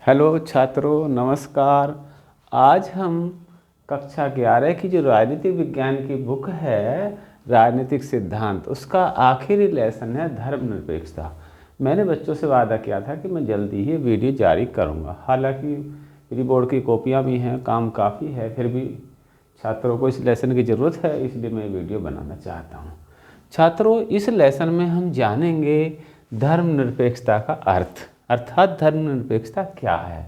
Hello छात्रों, नमस्कार। आज हम कक्षा 11 की जो राजनीतिक विज्ञान की बुक है, राजनीतिक सिद्धांत, उसका आखिरी लेसन है धर्मनिरपेक्षता। मैंने बच्चों से वादा किया था कि मैं जल्दी ही वीडियो जारी करूंगा। हालांकि मेरी बोर्ड की कॉपियां भी हैं, काम काफ़ी है, फिर भी छात्रों को इस लेसन की ज़रूरत है, इसलिए मैं वीडियो बनाना चाहता हूँ। छात्रों, इस लेसन में हम जानेंगे धर्मनिरपेक्षता का अर्थ, अर्थात धर्मनिरपेक्षता क्या है,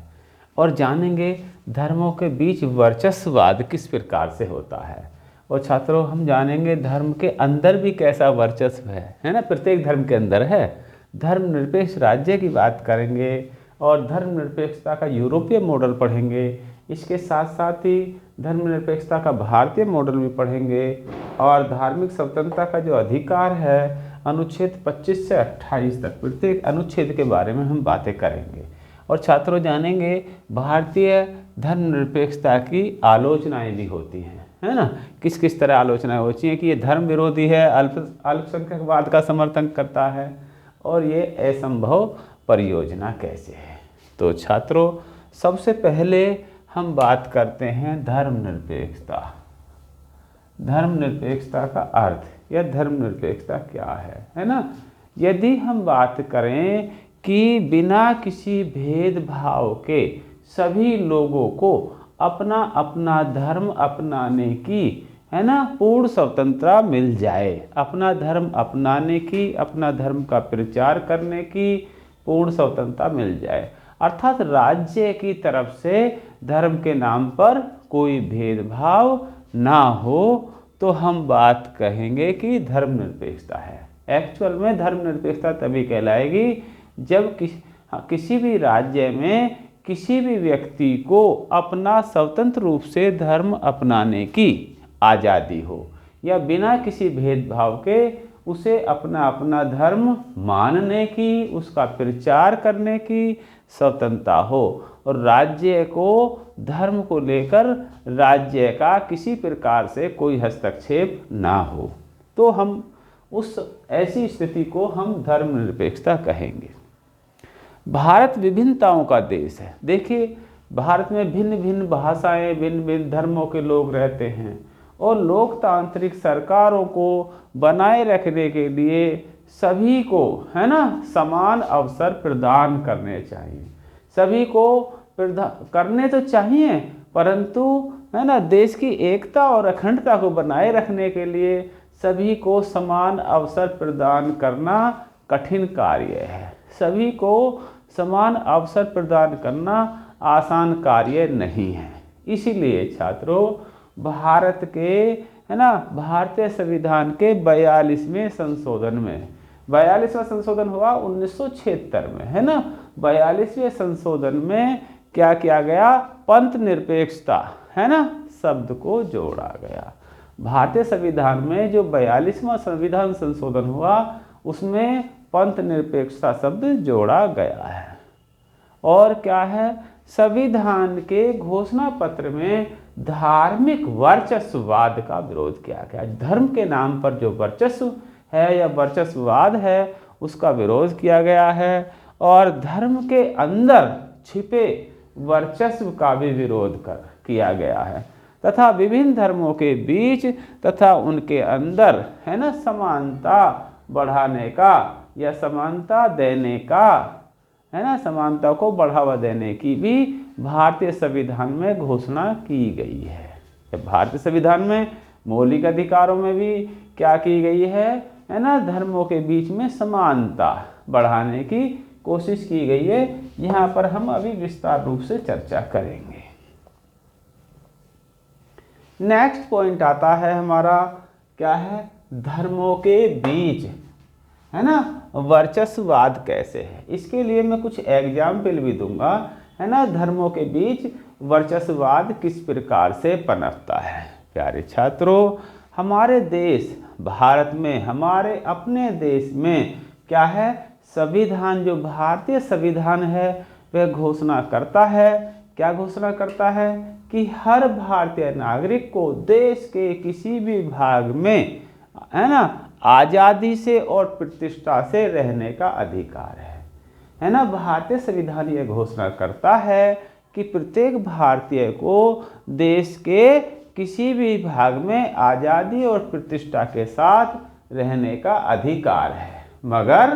और जानेंगे धर्मों के बीच वर्चस्ववाद किस प्रकार से होता है। और छात्रों, हम जानेंगे धर्म के अंदर भी कैसा वर्चस्व है ना, प्रत्येक धर्म के अंदर है। धर्मनिरपेक्ष राज्य की बात करेंगे और धर्मनिरपेक्षता का यूरोपीय मॉडल पढ़ेंगे। इसके साथ साथ ही धर्मनिरपेक्षता का भारतीय मॉडल भी पढ़ेंगे और धार्मिक स्वतंत्रता का जो अधिकार है, अनुच्छेद 25 से 28 तक प्रत्येक अनुच्छेद के बारे में हम बातें करेंगे। और छात्रों, जानेंगे भारतीय धर्मनिरपेक्षता की आलोचनाएं भी होती हैं, है ना। किस किस तरह आलोचनाएं होती हैं कि ये धर्म विरोधी है, अल्पसंख्यकवाद का समर्थन करता है, और ये असंभव परियोजना कैसे है। तो छात्रों, सबसे पहले हम बात करते हैं धर्मनिरपेक्षता। धर्मनिरपेक्षता का अर्थ या धर्मनिरपेक्षता क्या है ना। यदि हम बात करें कि बिना किसी भेदभाव के सभी लोगों को अपना अपना धर्म अपनाने की, है ना, पूर्ण स्वतंत्रता मिल जाए, अपना धर्म अपनाने की, अपना धर्म का प्रचार करने की पूर्ण स्वतंत्रता मिल जाए, अर्थात राज्य की तरफ से धर्म के नाम पर कोई भेदभाव ना हो, तो हम बात कहेंगे कि धर्मनिरपेक्षता है। एक्चुअल में धर्मनिरपेक्षता तभी कहलाएगी जब किसी भी राज्य में किसी भी व्यक्ति को अपना स्वतंत्र रूप से धर्म अपनाने की आज़ादी हो, या बिना किसी भेदभाव के उसे अपना अपना धर्म मानने की, उसका प्रचार करने की स्वतंत्रता हो, और राज्य को धर्म को लेकर राज्य का किसी प्रकार से कोई हस्तक्षेप ना हो, तो हम उस ऐसी स्थिति को हम धर्मनिरपेक्षता कहेंगे। भारत विभिन्नताओं का देश है। देखिए, भारत में भिन्न भिन्न भाषाएं, भिन्न भिन्न धर्मों के लोग रहते हैं, और लोकतांत्रिक सरकारों को बनाए रखने के लिए सभी को, है ना, समान अवसर प्रदान करने चाहिए। सभी को करने तो चाहिए, परंतु, है ना, देश की एकता और अखंडता को बनाए रखने के लिए सभी को समान अवसर प्रदान करना कठिन कार्य है। सभी को समान अवसर प्रदान करना आसान कार्य नहीं है। इसीलिए छात्रों, भारत के, है ना, भारतीय संविधान के 42वें संशोधन में, 42वां संशोधन हुआ 1976 में, है ना, 42वें संशोधन में क्या किया गया, पंथ निरपेक्षता, है ना, शब्द को जोड़ा गया। भारतीय संविधान में जो 42वां संविधान संशोधन हुआ, उसमें पंथ निरपेक्षता शब्द जोड़ा गया है। और क्या है, संविधान के घोषणा पत्र में धार्मिक वर्चस्ववाद का विरोध किया गया। धर्म के नाम पर जो वर्चस्व है या वर्चस्ववाद है, उसका विरोध किया गया है, और धर्म के अंदर छिपे वर्चस्व का भी विरोध किया गया है, तथा विभिन्न धर्मों के बीच तथा उनके अंदर, है ना, समानता बढ़ाने का या समानता देने का, है ना, समानता को बढ़ावा देने की भी भारतीय संविधान में घोषणा की गई है। भारतीय संविधान में मौलिक अधिकारों में भी क्या की गई है ना, धर्मों के बीच में समानता बढ़ाने की कोशिश की गई है। यहाँ पर हम अभी विस्तार रूप से चर्चा करेंगे। नेक्स्ट पॉइंट आता है हमारा, क्या है, धर्मों के बीच, है ना, वर्चस्ववाद कैसे है। इसके लिए मैं कुछ एग्जाम्पल भी दूंगा, है ना, धर्मों के बीच वर्चस्ववाद किस प्रकार से पनपता है। प्यारे छात्रों, हमारे देश भारत में, हमारे अपने देश में क्या है, संविधान, जो भारतीय संविधान है, वह घोषणा करता है, क्या घोषणा करता है, कि हर भारतीय नागरिक को देश के किसी भी भाग में, है ना, आज़ादी से और प्रतिष्ठा से रहने का अधिकार है। है ना, भारतीय संविधान यह घोषणा करता है कि प्रत्येक भारतीय को देश के किसी भी भाग में आज़ादी और प्रतिष्ठा के साथ रहने का अधिकार है। मगर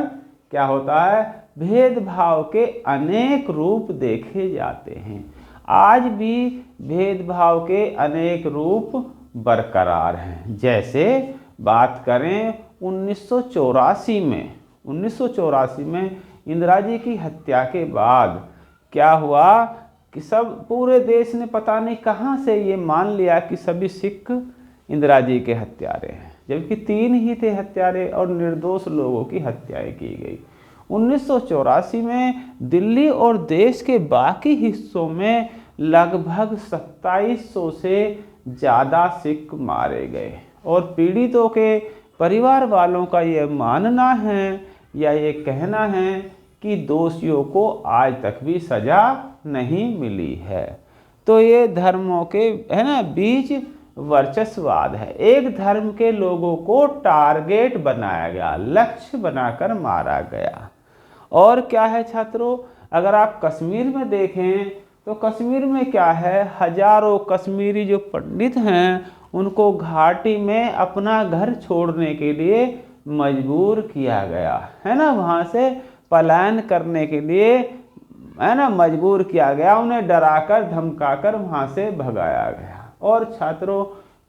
क्या होता है, भेदभाव के अनेक रूप देखे जाते हैं। आज भी भेदभाव के अनेक रूप बरकरार हैं। जैसे बात करें 1984 में इंदिरा जी की हत्या के बाद क्या हुआ कि सब पूरे देश ने पता नहीं कहाँ से ये मान लिया कि सभी सिख इंदिरा जी के हत्यारे हैं, जबकि 3 ही थे हत्यारे और निर्दोष लोगों की हत्याएं की गई। 1984 में दिल्ली और देश के बाकी हिस्सों में लगभग 2700 से ज़्यादा सिख मारे गए और पीड़ितों के परिवार वालों का ये मानना है या ये कहना है कि दोषियों को आज तक भी सज़ा नहीं मिली है। तो ये धर्मों के है ना बीच वर्चस्ववाद है। एक धर्म के लोगों को टारगेट बनाया गया, लक्ष्य बनाकर मारा गया। और क्या है छात्रों, अगर आप कश्मीर में देखें तो कश्मीर में क्या है, हजारों कश्मीरी जो पंडित हैं उनको घाटी में अपना घर छोड़ने के लिए मजबूर किया गया है ना, वहाँ से पलायन करने के लिए है ना मजबूर किया गया, उन्हें डराकर धमकाकर वहाँ से भगाया गया। और छात्रों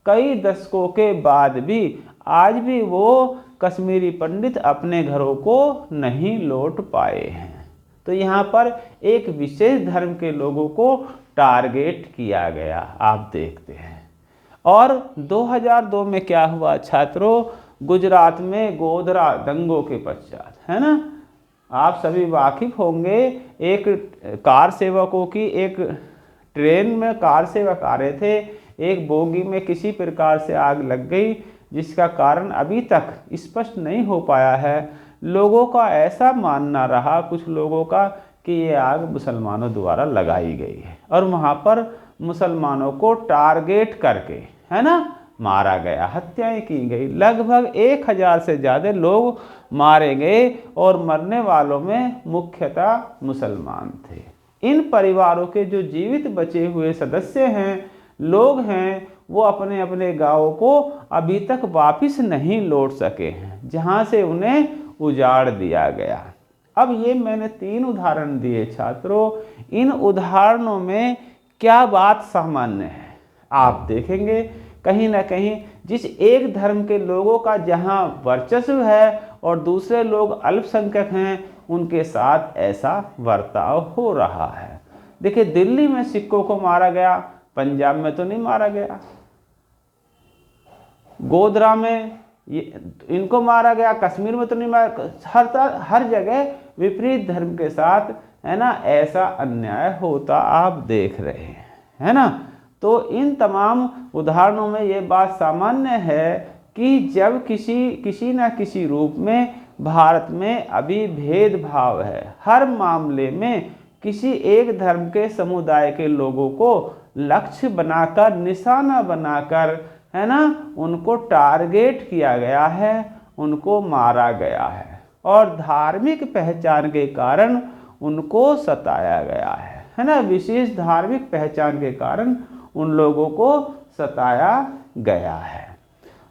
कई दशकों के बाद भी आज भी वो कश्मीरी पंडित अपने घरों को नहीं लौट पाए हैं। तो यहाँ पर एक विशेष धर्म के लोगों को टारगेट किया गया, आप देखते हैं। और 2002 में क्या हुआ छात्रों, गुजरात में गोधरा दंगों के पश्चात है ना, आप सभी वाकिफ होंगे, एक कार सेवकों की एक ट्रेन में कार सेवक आ रहे थे, एक बोगी में किसी प्रकार से आग लग गई जिसका कारण अभी तक स्पष्ट नहीं हो पाया है। लोगों का ऐसा मानना रहा, कुछ लोगों का, कि ये आग मुसलमानों द्वारा लगाई गई है और वहाँ पर मुसलमानों को टारगेट करके है ना मारा गया, हत्याएं की गई। लगभग 1000 से ज़्यादा लोग मारे गए और मरने वालों में मुख्यतः मुसलमान थे। इन परिवारों के जो जीवित बचे हुए सदस्य हैं, लोग हैं, वो अपने अपने गाँवों को अभी तक वापस नहीं लौट सके हैं, जहाँ से उन्हें उजाड़ दिया गया। अब ये मैंने 3 उदाहरण दिए छात्रों, इन उदाहरणों में क्या बात सामान्य है, आप देखेंगे कहीं ना कहीं जिस एक धर्म के लोगों का जहाँ वर्चस्व है और दूसरे लोग अल्पसंख्यक हैं, उनके साथ ऐसा बर्ताव हो रहा है। देखिए दिल्ली में सिखों को मारा गया, पंजाब में तो नहीं मारा गया। गोधरा में इनको मारा गया, कश्मीर में तो नहीं मारा। हर जगह विपरीत धर्म के साथ है ना ऐसा अन्याय होता आप देख रहे हैं, है ना। तो इन तमाम उदाहरणों में ये बात सामान्य है कि जब किसी न किसी रूप में भारत में अभी भेदभाव है, हर मामले में किसी एक धर्म के समुदाय के लोगों को लक्ष्य बनाकर, निशाना बनाकर है ना उनको टारगेट किया गया है, उनको मारा गया है और धार्मिक पहचान के कारण उनको सताया गया है ना। विशेष धार्मिक पहचान के कारण उन लोगों को सताया गया है।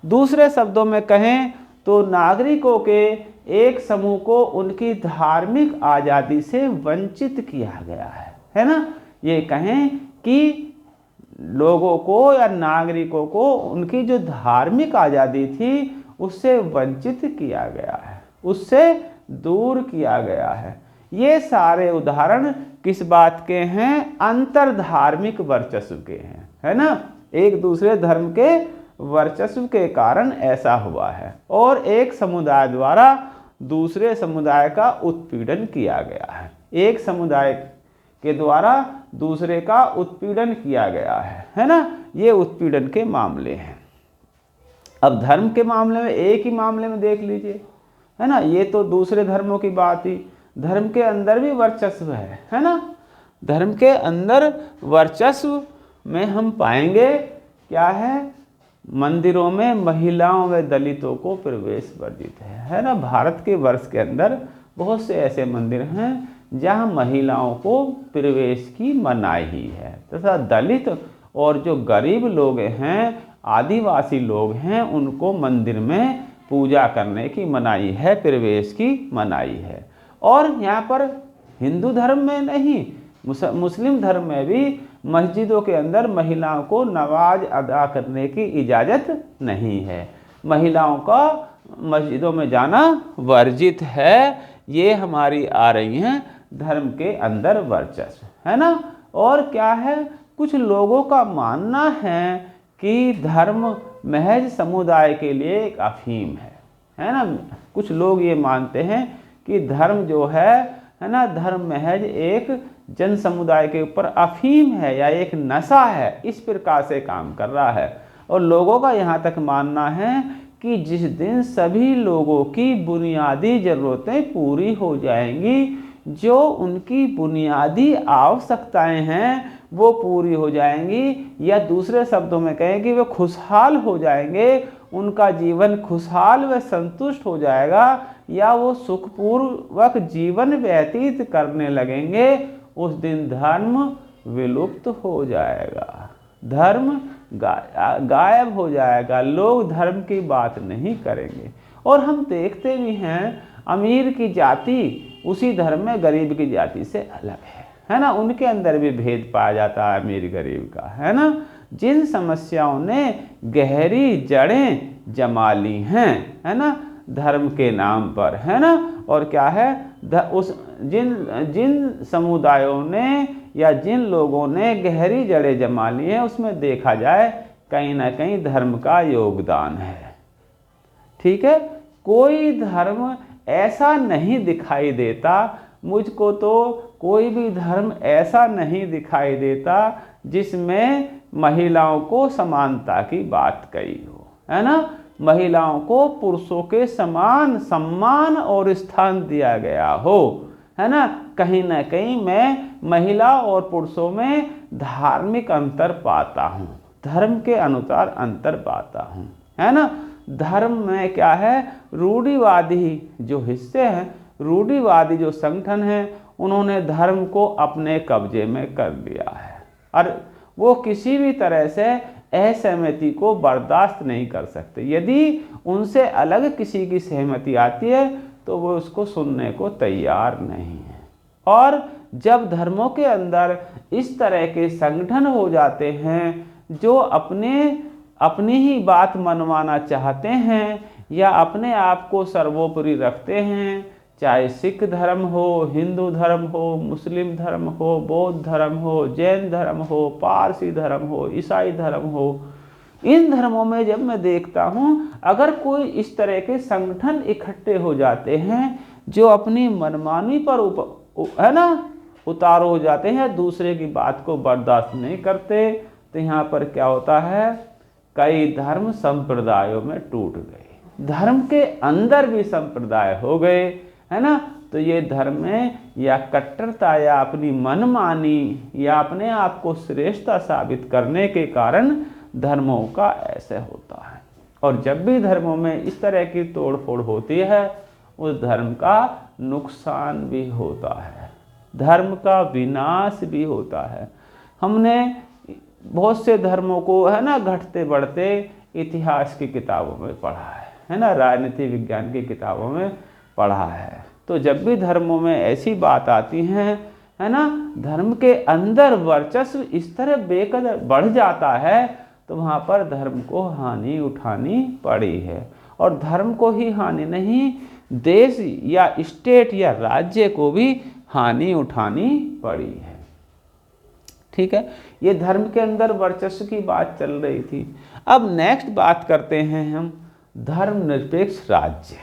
दूसरे शब्दों में कहें तो नागरिकों के एक समूह को उनकी धार्मिक आज़ादी से वंचित किया गया है ना। ये कहें कि लोगों को या नागरिकों को उनकी जो धार्मिक आज़ादी थी उससे वंचित किया गया है, उससे दूर किया गया है। ये सारे उदाहरण किस बात के हैं, अंतर धार्मिक वर्चस्व के हैं, है ना। एक दूसरे धर्म के वर्चस्व के कारण ऐसा हुआ है और एक समुदाय द्वारा दूसरे समुदाय का उत्पीड़न किया गया है, एक समुदाय के द्वारा दूसरे का उत्पीड़न किया गया है ना। ये उत्पीड़न के मामले हैं। अब धर्म के मामले में एक ही मामले में देख लीजिए, है ना। ये तो दूसरे धर्मों की बात ही, धर्म के अंदर भी वर्चस्व है ना। धर्म के अंदर वर्चस्व में हम पाएंगे क्या है, मंदिरों में महिलाओं व दलितों को प्रवेश वर्जित है ना। भारत के वर्ष के अंदर बहुत से ऐसे मंदिर हैं जहाँ महिलाओं को प्रवेश की मनाही है तथा दलित और जो गरीब लोग हैं, आदिवासी लोग हैं, उनको मंदिर में पूजा करने की मनाही है, प्रवेश की मनाही है। और यहाँ पर हिंदू धर्म में नहीं, मुस्लिम धर्म में भी मस्जिदों के अंदर महिलाओं को नमाज अदा करने की इजाज़त नहीं है। महिलाओं का मस्जिदों में जाना वर्जित है। ये हमारी आ रही हैं धर्म के अंदर वर्चस्व, है ना। और क्या है, कुछ लोगों का मानना है कि धर्म महज समुदाय के लिए एक अफीम है ना। कुछ लोग ये मानते हैं कि धर्म जो है ना, धर्म महज एक जन समुदाय के ऊपर अफीम है या एक नशा है, इस प्रकार से काम कर रहा है। और लोगों का यहाँ तक मानना है कि जिस दिन सभी लोगों की बुनियादी ज़रूरतें पूरी हो जाएंगी, जो उनकी बुनियादी आवश्यकताएं हैं वो पूरी हो जाएंगी, या दूसरे शब्दों में कहें कि वे खुशहाल हो जाएंगे, उनका जीवन खुशहाल व संतुष्ट हो जाएगा, या वो सुखपूर्वक जीवन व्यतीत करने लगेंगे, उस दिन धर्म विलुप्त हो जाएगा, धर्म गायब हो जाएगा। लोग धर्म की बात नहीं करेंगे। और हम देखते भी हैं अमीर की जाति उसी धर्म में गरीब की जाति से अलग है ना। उनके अंदर भी भेद पाया जाता है अमीर गरीब का, है ना। जिन समस्याओं ने गहरी जड़ें जमा ली हैं, है ना, धर्म के नाम पर, है ना। और क्या है, जिन समुदायों ने या जिन लोगों ने गहरी जड़ें जमा ली हैं, उसमें देखा जाए कहीं ना कहीं धर्म का योगदान है। ठीक है, कोई धर्म ऐसा नहीं दिखाई देता, मुझको तो कोई भी धर्म ऐसा नहीं दिखाई देता जिसमें महिलाओं को समानता की बात कही हो, है ना। महिलाओं को पुरुषों के समान सम्मान और स्थान दिया गया हो, है ना। कहीं ना कहीं मैं महिला और पुरुषों में धार्मिक अंतर पाता हूँ, धर्म के अनुसार अंतर पाता हूँ, है ना। धर्म में क्या है, रूढ़िवादी जो हिस्से हैं, रूढ़िवादी जो संगठन हैं, उन्होंने धर्म को अपने कब्जे में कर लिया है और वो किसी भी तरह से असहमति को बर्दाश्त नहीं कर सकते। यदि उनसे अलग किसी की सहमति आती है तो वो उसको सुनने को तैयार नहीं है। और जब धर्मों के अंदर इस तरह के संगठन हो जाते हैं जो अपनी ही बात मनवाना चाहते हैं या अपने आप को सर्वोपरि रखते हैं, चाहे सिख धर्म हो, हिंदू धर्म हो, मुस्लिम धर्म हो, बौद्ध धर्म हो, जैन धर्म हो, पारसी धर्म हो, ईसाई धर्म हो, इन धर्मों में जब मैं देखता हूँ अगर कोई इस तरह के संगठन इकट्ठे हो जाते हैं जो अपनी मनमानी पर है ना उतार हो जाते हैं, दूसरे की बात को बर्दाश्त नहीं करते, तो यहाँ पर क्या होता है, कई धर्म संप्रदायों में टूट गए, धर्म के अंदर भी संप्रदाय हो गए, है ना। तो ये धर्म में या कट्टरता या अपनी मनमानी या अपने आप को श्रेष्ठता साबित करने के कारण धर्मों का ऐसे होता है। और जब भी धर्मों में इस तरह की तोड़फोड़ होती है उस धर्म का नुकसान भी होता है, धर्म का विनाश भी होता है। हमने बहुत से धर्मों को, है ना, घटते बढ़ते इतिहास की किताबों में पढ़ा है ना, राजनीति विज्ञान की किताबों में पढ़ा है। तो जब भी धर्मों में ऐसी बात आती है ना, धर्म के अंदर वर्चस्व इस तरह बेकदर बढ़ जाता है तो वहाँ पर धर्म को हानि उठानी पड़ी है। और धर्म को ही हानि नहीं, देश या स्टेट या राज्य को भी हानि उठानी पड़ी है। ठीक है, ये धर्म के अंदर वर्चस्व की बात चल रही थी। अब नेक्स्ट बात करते हैं हम धर्मनिरपेक्ष राज्य।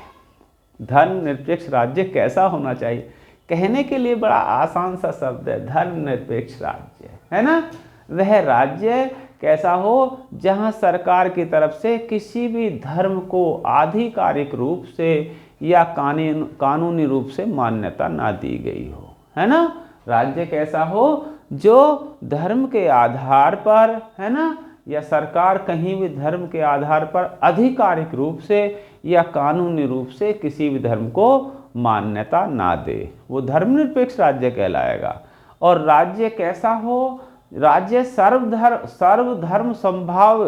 धर्मनिरपेक्ष राज्य कैसा होना चाहिए, कहने के लिए बड़ा आसान सा शब्द है, धर्मनिरपेक्ष राज्य, है ना। वह राज्य कैसा हो जहां सरकार की तरफ से किसी भी धर्म को आधिकारिक रूप से या कानूनी रूप से मान्यता ना दी गई हो, है ना। राज्य कैसा हो जो धर्म के आधार पर, है ना, या सरकार कहीं भी धर्म के आधार पर आधिकारिक रूप से या कानूनी रूप से किसी भी धर्म को मान्यता ना दे, वो धर्मनिरपेक्ष राज्य कहलाएगा। और राज्य कैसा हो? राज्य सर्वधर्म संभाव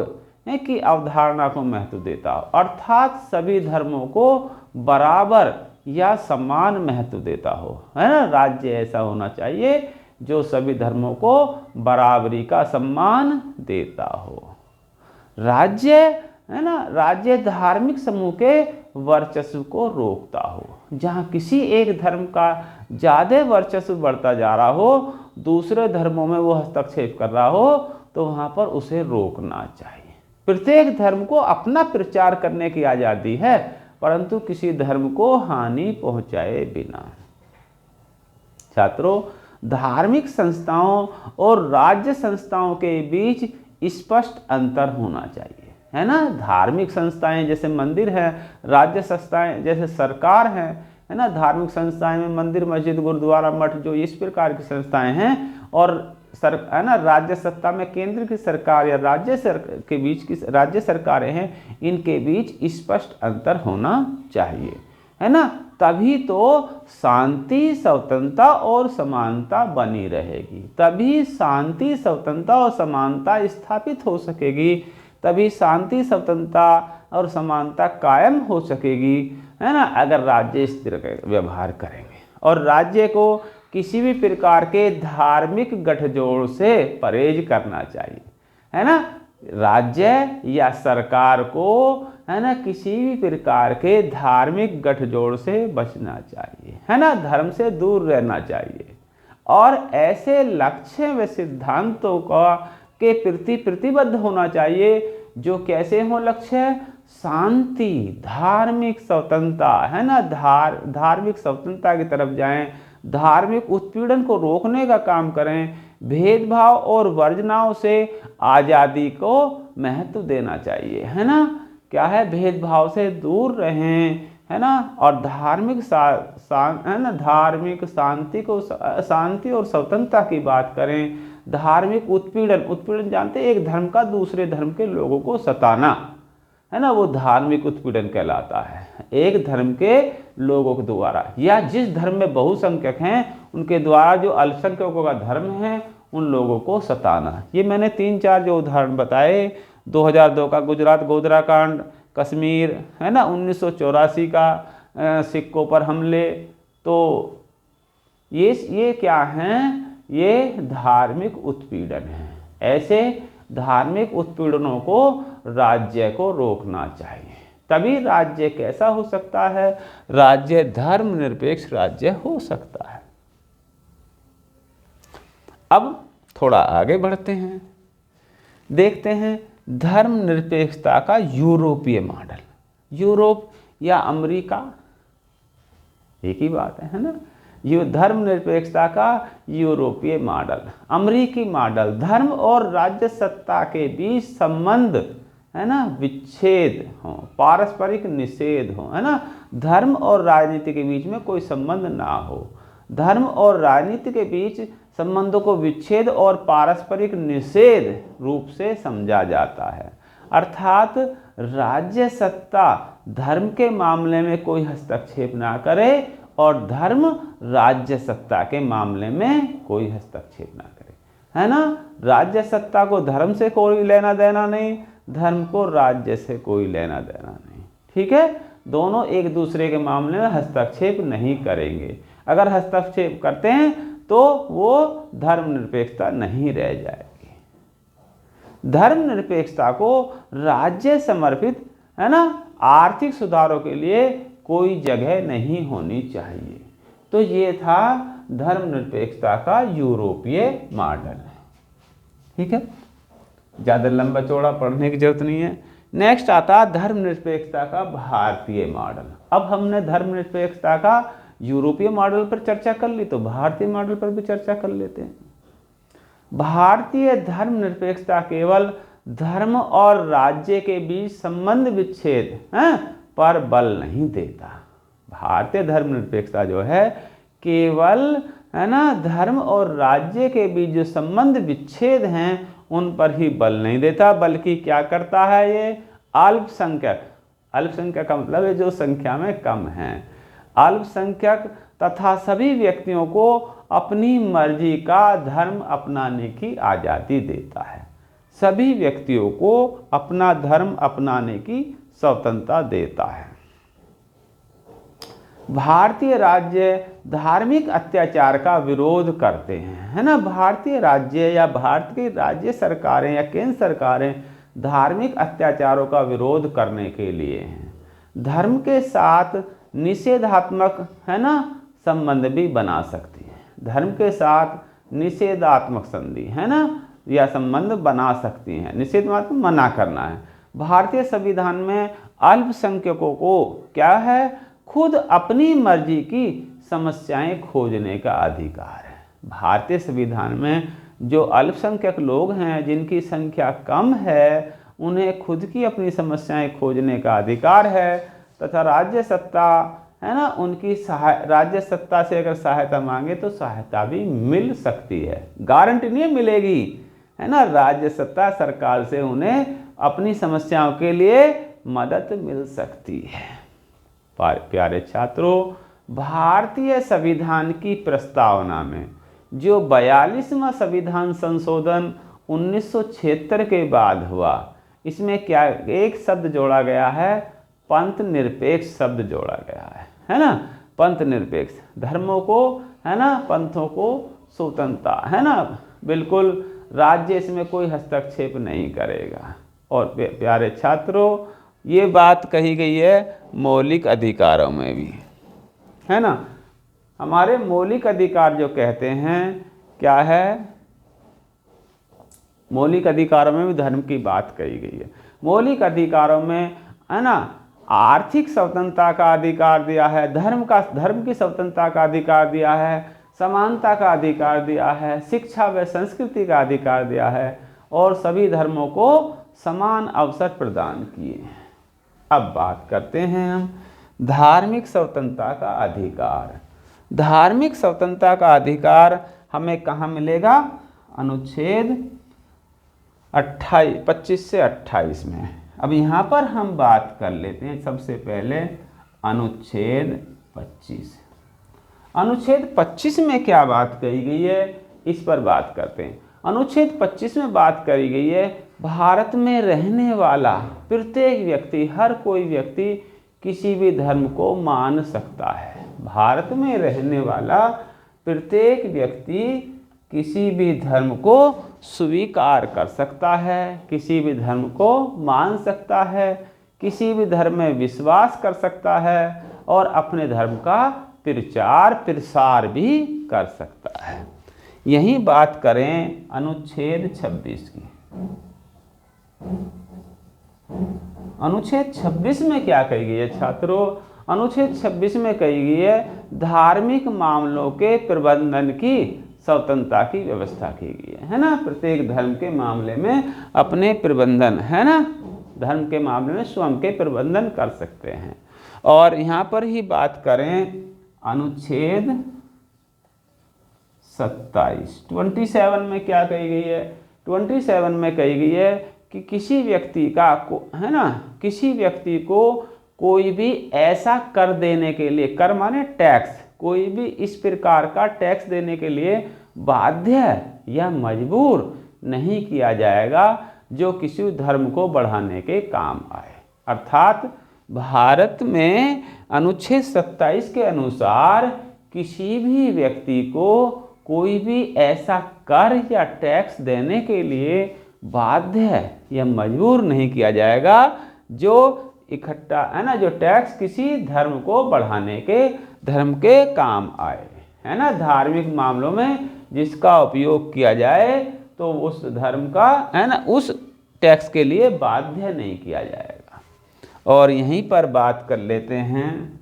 की अवधारणा को महत्व देता हो, अर्थात सभी धर्मों को बराबर या समान महत्व देता हो, है ना। राज्य ऐसा होना चाहिए जो सभी धर्मों को बराबरी का सम्मान देता हो। राज्य, है ना, राज्य धार्मिक समूह के वर्चस्व को रोकता हो। जहाँ किसी एक धर्म का ज़्यादा वर्चस्व बढ़ता जा रहा हो, दूसरे धर्मों में वो हस्तक्षेप कर रहा हो, तो वहाँ पर उसे रोकना चाहिए। प्रत्येक धर्म को अपना प्रचार करने की आज़ादी है, परंतु किसी धर्म को हानि पहुँचाए बिना। छात्रों, धार्मिक संस्थाओं और राज्य संस्थाओं के बीच स्पष्ट अंतर होना चाहिए, है ना। धार्मिक संस्थाएं जैसे मंदिर हैं, राज्य संस्थाएं जैसे सरकार है ना। धार्मिक संस्थाएं में मंदिर, मस्जिद, गुरुद्वारा, मठ, जो इस प्रकार की संस्थाएं हैं, और है ना, राज्य सत्ता में केंद्र की सरकार या के बीच की राज्य सरकारें हैं, इनके बीच स्पष्ट अंतर होना चाहिए, है ना। तभी तो शांति, स्वतंत्रता और समानता बनी रहेगी, तभी शांति, स्वतंत्रता और समानता स्थापित हो सकेगी, तभी शांति, स्वतंत्रता और समानता कायम हो सकेगी, है ना, अगर राज्य इस तरह का व्यवहार करेंगे। और राज्य को किसी भी प्रकार के धार्मिक गठजोड़ से परहेज करना चाहिए, है ना। राज्य या सरकार को, है ना, किसी भी प्रकार के धार्मिक गठजोड़ से बचना चाहिए, है ना, धर्म से दूर रहना चाहिए, और ऐसे लक्ष्य व सिद्धांतों का के प्रति प्रतिबद्ध होना चाहिए जो कैसे हो लक्ष्य? शांति, धार्मिक स्वतंत्रता, है ना, धार्मिक स्वतंत्रता की तरफ जाएं, धार्मिक उत्पीड़न को रोकने का काम करें, भेदभाव और वर्जनाओं से आज़ादी को महत्व देना चाहिए, है ना। क्या है? भेदभाव से दूर रहें, है ना, और धार्मिक धार्मिक शांति और स्वतंत्रता की बात करें। धार्मिक उत्पीड़न जानते हैं, एक धर्म का दूसरे धर्म के लोगों को सताना, है ना, वो धार्मिक उत्पीड़न कहलाता है। एक धर्म के लोगों के द्वारा, या जिस धर्म में बहुसंख्यक हैं उनके द्वारा जो अल्पसंख्यकों का धर्म है उन लोगों को सताना। ये मैंने 3-4 जो उदाहरण बताए, 2002 का गुजरात गोधरा कांड, कश्मीर, है ना, 1984 का सिक्कों पर हमले, तो ये क्या हैं? ये धार्मिक उत्पीड़न है। ऐसे धार्मिक उत्पीड़नों को राज्य को रोकना चाहिए, तभी राज्य कैसा हो सकता है? राज्य धर्मनिरपेक्ष राज्य हो सकता है। अब थोड़ा आगे बढ़ते हैं, देखते हैं धर्मनिरपेक्षता का यूरोपीय मॉडल। यूरोप या अमेरिका एक ही बात है ना। ये धर्मनिरपेक्षता का यूरोपीय मॉडल, अमेरिकी मॉडल, धर्म और राज्य सत्ता के बीच संबंध, है ना, विच्छेद हो, पारस्परिक निषेध हो, है ना, धर्म और राजनीति के बीच में कोई संबंध ना हो। धर्म और राजनीति के बीच संबंधों को विच्छेद और पारस्परिक निषेध रूप से समझा जाता है, अर्थात राज्य सत्ता धर्म के मामले में कोई हस्तक्षेप ना करे और धर्म राज्य सत्ता के मामले में कोई हस्तक्षेप ना करे, है ना। राज्य सत्ता को धर्म से कोई लेना देना नहीं, धर्म को राज्य से कोई लेना देना नहीं, ठीक है। दोनों एक दूसरे के मामले में हस्तक्षेप नहीं करेंगे। अगर हस्तक्षेप करते हैं तो वो धर्मनिरपेक्षता नहीं रह जाएगी। धर्मनिरपेक्षता को राज्य समर्पित, है ना, आर्थिक सुधारों के लिए कोई जगह नहीं होनी चाहिए। तो ये था धर्मनिरपेक्षता का यूरोपीय मॉडल, ठीक है। ज़्यादा लंबा चौड़ा पढ़ने की जरूरत नहीं है। नेक्स्ट आता धर्मनिरपेक्षता का भारतीय मॉडल। अब हमने धर्मनिरपेक्षता का यूरोपीय मॉडल पर चर्चा कर ली, तो भारतीय मॉडल पर भी चर्चा कर लेते हैं। भारतीय धर्मनिरपेक्षता केवल धर्म और राज्य के बीच संबंध विच्छेद पर बल नहीं देता। भारतीय धर्मनिरपेक्षता जो है केवल, है ना, धर्म और राज्य के बीच जो संबंध विच्छेद हैं उन पर ही बल नहीं देता, बल्कि क्या करता है? ये अल्पसंख्यक का मतलब है जो संख्या में कम हैं, अल्पसंख्यक तथा सभी व्यक्तियों को अपनी मर्जी का धर्म अपनाने की आज़ादी देता है। सभी व्यक्तियों को अपना धर्म अपनाने की स्वतंत्रता देता है। भारतीय राज्य धार्मिक अत्याचार का विरोध करते हैं, है ना। भारतीय राज्य या भारत की राज्य सरकारें या केंद्र सरकारें धार्मिक अत्याचारों का विरोध करने के लिए हैं। धर्म के साथ निषेधात्मक, है ना, संबंध भी बना सकती है। धर्म के साथ निषेधात्मक संधि, है ना, या संबंध बना सकती हैं। निषेध मतलब मना करना है। भारतीय संविधान में अल्पसंख्यकों को क्या है, खुद अपनी मर्जी की समस्याएं खोजने का अधिकार है। भारतीय संविधान में जो अल्पसंख्यक लोग हैं, जिनकी संख्या कम है, उन्हें खुद की अपनी समस्याएं खोजने का अधिकार है तथा राज्य सत्ता, है ना, उनकी राज्य सत्ता से अगर सहायता मांगे तो सहायता भी मिल सकती है। गारंटी नहीं मिलेगी, है ना। राज्य सत्ता सरकार से उन्हें अपनी समस्याओं के लिए मदद मिल सकती है। प्यारे छात्रों, भारतीय संविधान की प्रस्तावना में जो 42वां संविधान संशोधन 1976 के बाद हुआ, इसमें क्या एक शब्द जोड़ा गया है, पंथ निरपेक्ष शब्द जोड़ा गया है ना। पंथ निरपेक्ष, धर्मों को, है ना, पंथों को स्वतंत्रता, है ना, बिल्कुल राज्य इसमें कोई हस्तक्षेप नहीं करेगा। और प्यारे छात्रों, ये बात कही गई है मौलिक अधिकारों में भी, है ना। हमारे मौलिक अधिकार जो कहते हैं क्या है, मौलिक अधिकारों में भी धर्म की बात कही गई है। मौलिक अधिकारों में, है ना, आर्थिक स्वतंत्रता का अधिकार दिया है, धर्म की स्वतंत्रता का अधिकार दिया है, समानता का अधिकार दिया है, शिक्षा व संस्कृति का अधिकार दिया है और सभी धर्मों को समान अवसर प्रदान किए हैं। अब बात करते हैं हम धार्मिक स्वतंत्रता का अधिकार। धार्मिक स्वतंत्रता का अधिकार हमें कहाँ मिलेगा, अनुच्छेद 25 से 28 में। अब यहाँ पर हम बात कर लेते हैं सबसे पहले अनुच्छेद 25। अनुच्छेद 25 में क्या बात कही गई है, इस पर बात करते हैं। अनुच्छेद 25 में बात करी गई है, भारत में रहने वाला प्रत्येक व्यक्ति, हर कोई व्यक्ति किसी भी धर्म को मान सकता है। भारत में रहने वाला प्रत्येक व्यक्ति किसी भी धर्म को स्वीकार कर सकता है, किसी भी धर्म को मान सकता है, किसी भी धर्म में विश्वास कर सकता है और अपने धर्म का प्रचार प्रसार भी कर सकता है। यही बात करें अनुच्छेद 26 की। अनुच्छेद 26 में क्या कही गई है छात्रों, अनुच्छेद 26 में कही गई है धार्मिक मामलों के प्रबंधन की स्वतंत्रता की व्यवस्था की गई है ना। प्रत्येक धर्म के मामले में अपने प्रबंधन, है ना, धर्म के मामले में स्वयं के प्रबंधन कर सकते हैं। और यहाँ पर ही बात करें अनुच्छेद 27 में क्या कही गई है, 27 में कही गई है कि किसी व्यक्ति का है ना, किसी व्यक्ति को कोई भी ऐसा कर देने के लिए, कर माने टैक्स, कोई भी इस प्रकार का टैक्स देने के लिए बाध्य या मजबूर नहीं किया जाएगा जो किसी धर्म को बढ़ाने के काम आए। अर्थात भारत में अनुच्छेद 27 के अनुसार किसी भी व्यक्ति को कोई भी ऐसा कर या टैक्स देने के लिए बाध्य या मजबूर नहीं किया जाएगा जो इकट्ठा, है ना, जो टैक्स किसी धर्म को बढ़ाने के, धर्म के काम आए, है ना। धार्मिक मामलों में जिसका उपयोग किया जाए तो उस धर्म का, है ना, उस टैक्स के लिए बाध्य नहीं किया जाएगा। और यहीं पर बात कर लेते हैं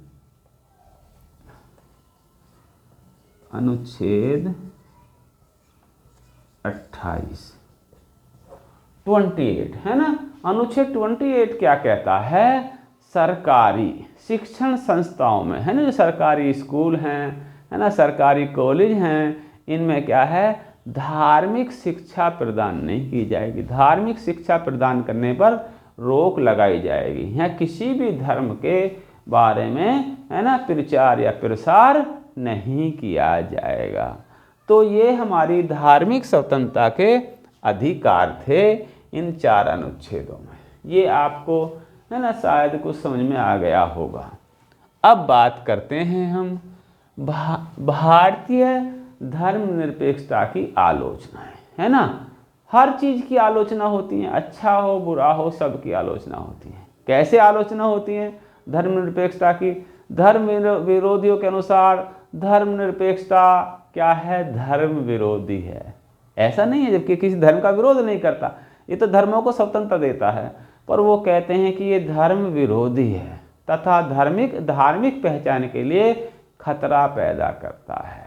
अनुच्छेद 28 है ना। अनुच्छेद 28 क्या कहता है, सरकारी शिक्षण संस्थाओं में, है ना, जो सरकारी स्कूल हैं, है ना, सरकारी कॉलेज हैं, इनमें क्या है, धार्मिक शिक्षा प्रदान नहीं की जाएगी। धार्मिक शिक्षा प्रदान करने पर रोक लगाई जाएगी। यहाँ किसी भी धर्म के बारे में, है ना, प्रचार या प्रसार नहीं किया जाएगा। तो ये हमारी धार्मिक स्वतंत्रता के अधिकार थे इन 4 अनुच्छेदों में। ये आपको, है ना, शायद कुछ समझ में आ गया होगा। अब बात करते हैं हम भारतीय धर्मनिरपेक्षता की आलोचनाएं, है ना। हर चीज़ की आलोचना होती है, अच्छा हो बुरा हो, सबकी आलोचना होती है। कैसे आलोचना होती है धर्मनिरपेक्षता की? धर्म विरोधियों के अनुसार धर्मनिरपेक्षता क्या है? धर्म विरोधी है। ऐसा नहीं है जबकि किसी धर्म का विरोध नहीं करता, ये तो धर्मों को स्वतंत्रता देता है, पर वो कहते हैं कि ये धर्म विरोधी है तथा धार्मिक पहचान के लिए खतरा पैदा करता है।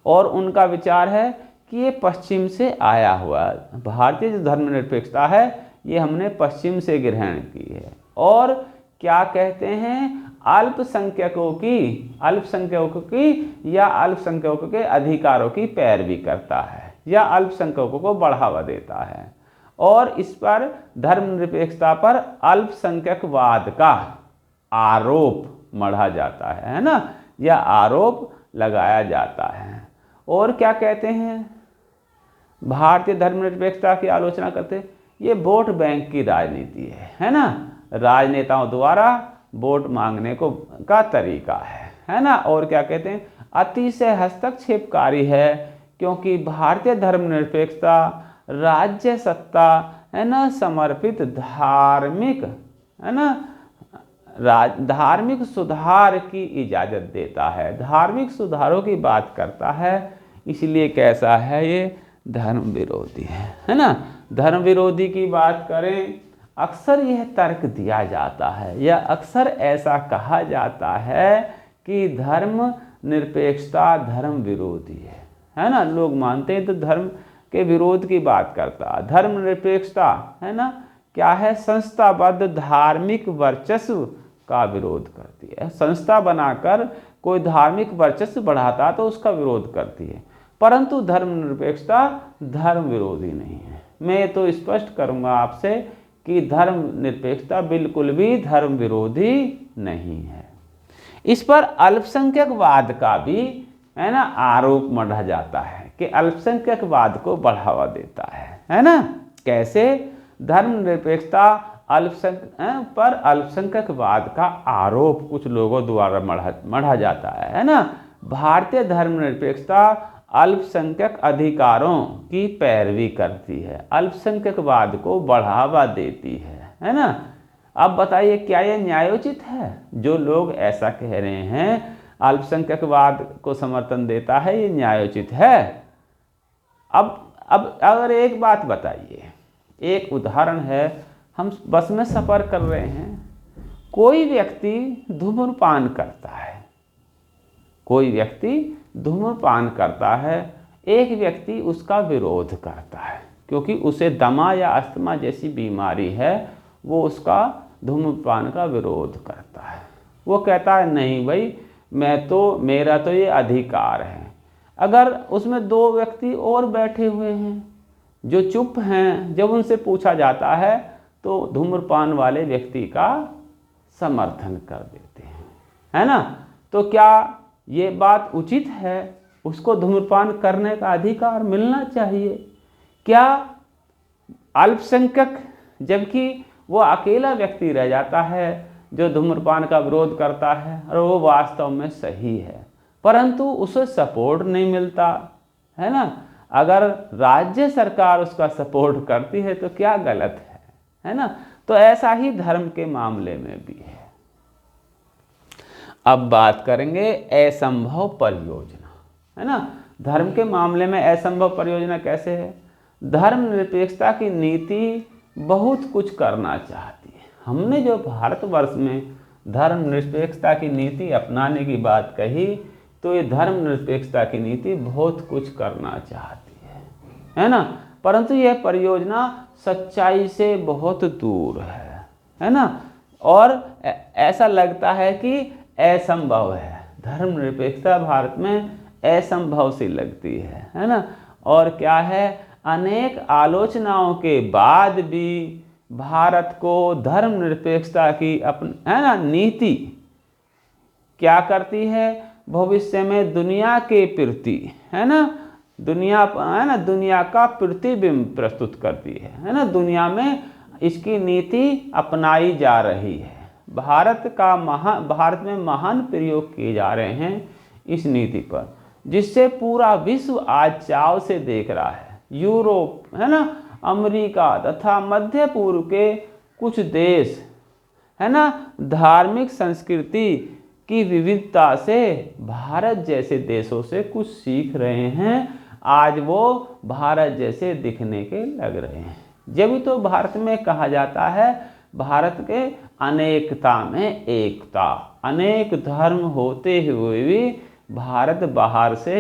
और उनका विचार है कि ये पश्चिम से आया हुआ, भारतीय जो धर्मनिरपेक्षता है ये हमने पश्चिम से ग्रहण की है। और क्या कहते हैं? अल्पसंख्यकों की या अल्पसंख्यकों के अधिकारों की पैरवी करता है या अल्पसंख्यकों को बढ़ावा देता है। और इस पर धर्मनिरपेक्षता पर अल्पसंख्यकवाद का आरोप मढ़ा जाता है ना, या आरोप लगाया जाता है। और क्या कहते हैं? भारतीय धर्मनिरपेक्षता की आलोचना करते ये वोट बैंक की राजनीति है ना, राजनेताओं द्वारा वोट मांगने का तरीका है ना। और क्या कहते हैं? अतिशय हस्तक्षेपकारी है क्योंकि भारतीय धर्मनिरपेक्षता राज्य सत्ता, है ना, समर्पित धार्मिक, है ना, धार्मिक सुधार की इजाज़त देता है, धार्मिक सुधारों की बात करता है। इसलिए कैसा है? ये धर्म विरोधी है ना। धर्म विरोधी की बात करें, अक्सर यह तर्क दिया जाता है या अक्सर ऐसा कहा जाता है कि धर्म निरपेक्षता धर्म विरोधी है ना। लोग मानते हैं तो धर्म के विरोध की बात करता है। धर्म निरपेक्षता, है ना, क्या है? संस्थाबद्ध धार्मिक वर्चस्व का विरोध करती है। संस्था बनाकर कोई धार्मिक वर्चस्व बढ़ाता तो उसका विरोध करती है, परंतु धर्मनिरपेक्षता धर्म विरोधी नहीं है। मैं तो स्पष्ट करूंगा आपसे कि धर्मनिरपेक्षता बिल्कुल भी धर्म विरोधी नहीं है। इस पर अल्पसंख्यकवाद का भी, है ना, आरोप मढ़ा जाता है कि अल्पसंख्यकवाद को बढ़ावा देता है ना। कैसे? धर्मनिरपेक्षता पर अल्पसंख्यकवाद का आरोप कुछ लोगों द्वारा मढ़ा जाता है ना। भारतीय धर्मनिरपेक्षता अल्पसंख्यक अधिकारों की पैरवी करती है, अल्पसंख्यकवाद को बढ़ावा देती है ना। अब बताइए क्या ये न्यायोचित है? जो लोग ऐसा कह रहे हैं अल्पसंख्यकवाद को समर्थन देता है, ये न्यायोचित है? अब अगर एक बात बताइए, एक उदाहरण है, हम बस में सफ़र कर रहे हैं, कोई व्यक्ति धूम्रपान करता है, कोई व्यक्ति धूम्रपान करता है, एक व्यक्ति उसका विरोध करता है क्योंकि उसे दमा या अस्थमा जैसी बीमारी है, वो उसका धूम्रपान का विरोध करता है। वो कहता है नहीं भाई, मेरा तो ये अधिकार है। अगर उसमें 2 व्यक्ति और बैठे हुए हैं जो चुप हैं, जब उनसे पूछा जाता है तो धूम्रपान वाले व्यक्ति का समर्थन कर देते हैं, है ना। तो क्या ये बात उचित है? उसको धूम्रपान करने का अधिकार मिलना चाहिए। क्या अल्पसंख्यक, जबकि वो अकेला व्यक्ति रह जाता है जो धूम्रपान का विरोध करता है और वो वास्तव में सही है, परंतु उसे सपोर्ट नहीं मिलता, है ना। अगर राज्य सरकार उसका सपोर्ट करती है तो क्या गलत है ना। तो ऐसा ही धर्म के मामले में भी है। अब बात करेंगे असंभव परियोजना, है ना। धर्म के मामले में असंभव परियोजना कैसे है? धर्मनिरपेक्षता की नीति बहुत कुछ करना चाहती है। हमने जो भारतवर्ष में धर्मनिरपेक्षता की नीति अपनाने की बात कही, तो ये धर्मनिरपेक्षता की नीति बहुत कुछ करना चाहती है ना, परंतु यह परियोजना सच्चाई से बहुत दूर है ना। और ऐसा लगता है कि असंभव है, धर्मनिरपेक्षता भारत में असंभव सी लगती है ना। और क्या है? अनेक आलोचनाओं के बाद भी भारत को धर्मनिरपेक्षता की है ना नीति क्या करती है? भविष्य में दुनिया के प्रति, है ना, दुनिया का प्रतिबिंब प्रस्तुत करती है ना, दुनिया में इसकी नीति अपनाई जा रही है। भारत में महान प्रयोग किए जा रहे हैं इस नीति पर, जिससे पूरा विश्व आज चाव से देख रहा है। यूरोप, है ना, अमेरिका तथा मध्य पूर्व के कुछ देश, है ना, धार्मिक संस्कृति की विविधता से भारत जैसे देशों से कुछ सीख रहे हैं। आज वो भारत जैसे दिखने के लग रहे हैं। जब तो भारत में कहा जाता है भारत के अनेकता में एकता, अनेक धर्म होते हुए भी भारत बाहर से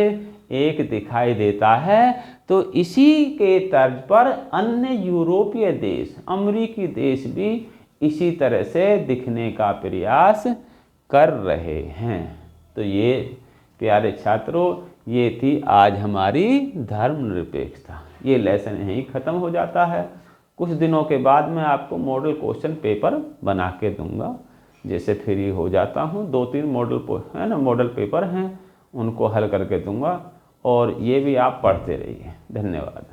एक दिखाई देता है। तो इसी के तर्ज पर अन्य यूरोपीय देश, अमेरिकी देश भी इसी तरह से दिखने का प्रयास कर रहे हैं। तो ये प्यारे छात्रों, ये थी आज हमारी धर्मनिरपेक्षता। ये लेसन यहीं ख़त्म हो जाता है। कुछ दिनों के बाद मैं आपको मॉडल क्वेश्चन पेपर बना के दूंगा। जैसे फ्री हो जाता हूँ 2-3 मॉडल पेपर हैं, उनको हल करके दूंगा, और ये भी आप पढ़ते रहिए। धन्यवाद।